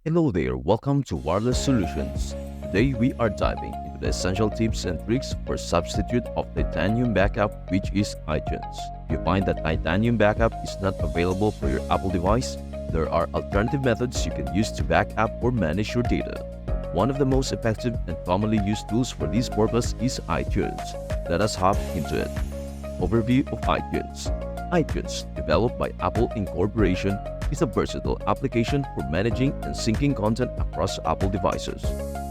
Hello there, welcome to Wireless Solutions. Today we are diving into the essential tips and tricks for substitute of titanium backup, which is iTunes. If you find that titanium backup is not available for your Apple device, there are alternative methods you can use to back up or manage your data. One of the most effective and commonly used tools for this purpose is iTunes. Let us hop into it. Overview of iTunes. iTunes, developed by Apple Incorporation, is a versatile application for managing and syncing content across Apple devices.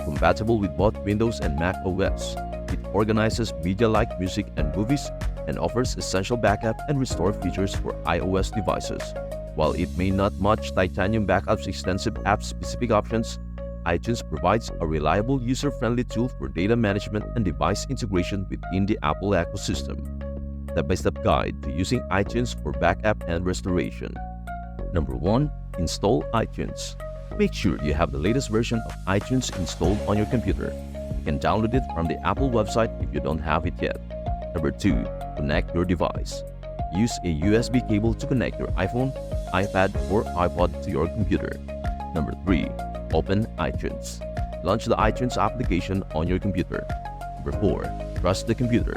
Compatible with both Windows and Mac OS, it organizes media like music and movies and offers essential backup and restore features for iOS devices. While it may not match Titanium Backup's extensive app-specific options, iTunes provides a reliable, user-friendly tool for data management and device integration within the Apple ecosystem. Step-by-step guide to using iTunes for backup and restoration. Number 1. Install iTunes. Make sure you have the latest version of iTunes installed on your computer. You can download it from the Apple website if you don't have it yet. Number 2. Connect your device. Use a USB cable to connect your iPhone, iPad, or iPod to your computer. Number 3. Open iTunes. Launch the iTunes application on your computer. Number 4. Trust the computer.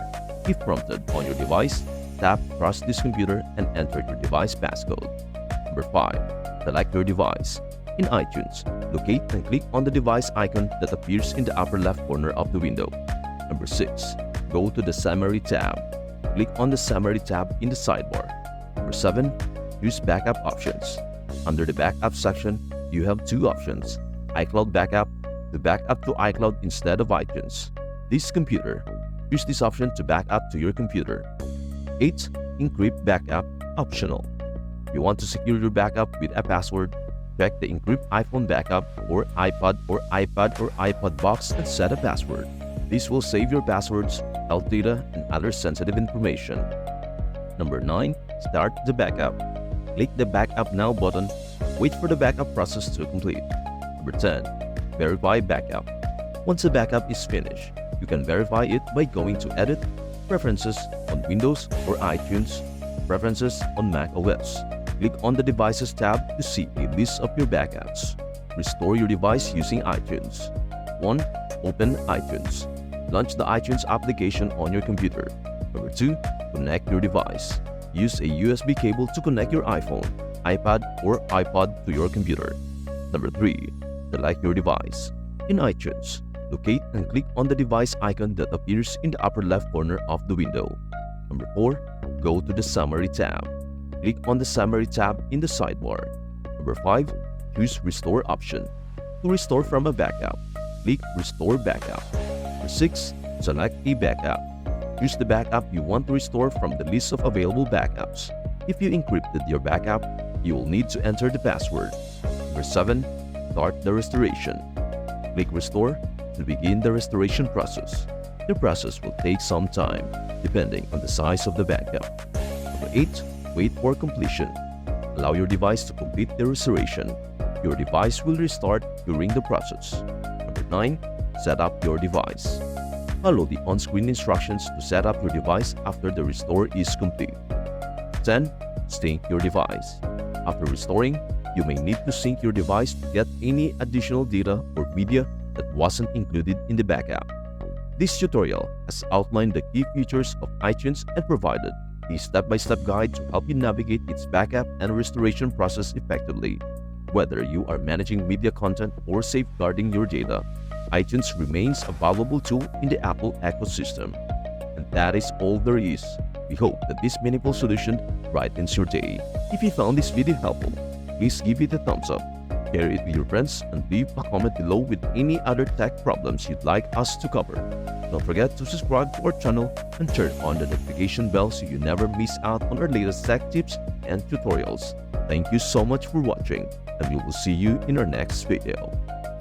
If prompted on your device, tap Trust this computer and enter your device passcode. Number 5. Select your device. In iTunes, locate and click on the device icon that appears in the upper left corner of the window. Number 6. Go to the Summary tab. Click on the Summary tab in the sidebar. Number 7. Choose Backup Options. Under the Backup section, you have two options: iCloud Backup, to back up to iCloud instead of iTunes. This computer. Use this option to back up to your computer. 8. Encrypt Backup, optional. If you want to secure your backup with a password, check the Encrypt iPhone Backup or iPod or iPad or iPod box and set a password. This will save your passwords, health data, and other sensitive information. Number 9. Start the backup. Click the Backup Now button. Wait for the backup process to complete. Number 10. Verify Backup. Once the backup is finished, you can verify it by going to Edit, Preferences on Windows or iTunes, Preferences on Mac OS. Click on the Devices tab to see a list of your backups. Restore your device using iTunes. 1. Open iTunes. Launch the iTunes application on your computer. Number 2. Connect your device. Use a USB cable to connect your iPhone, iPad, or iPod to your computer. Number 3. Select your device. In iTunes, locate and click on the device icon that appears in the upper left corner of the window. Number 4. Go to the Summary tab. Click on the Summary tab in the sidebar. Number 5. Choose Restore option. To restore from a backup, click Restore Backup. Number 6. Select a backup. Choose the backup you want to restore from the list of available backups. If you encrypted your backup, you will need to enter the password. Number 7. Start the restoration. Click Restore to begin the restoration process. The process will take some time, depending on the size of the backup. Number 8. Wait for completion. Allow your device to complete the restoration. Your device will restart during the process. Number 9. Set up your device. Follow the on-screen instructions to set up your device after the restore is complete. 10. Sync your device. After restoring, you may need to sync your device to get any additional data or media that wasn't included in the backup. This tutorial has outlined the key features of iTunes and provided a step-by-step guide to help you navigate its backup and restoration process effectively. Whether you are managing media content or safeguarding your data, iTunes remains a valuable tool in the Apple ecosystem. And that is all there is. We hope that this meaningful solution brightens your day. If you found this video helpful, please give it a thumbs up, share it with your friends, and leave a comment below with any other tech problems you'd like us to cover. Don't forget to subscribe to our channel and turn on the notification bell so you never miss out on our latest tech tips and tutorials. Thank you so much for watching, and we will see you in our next video.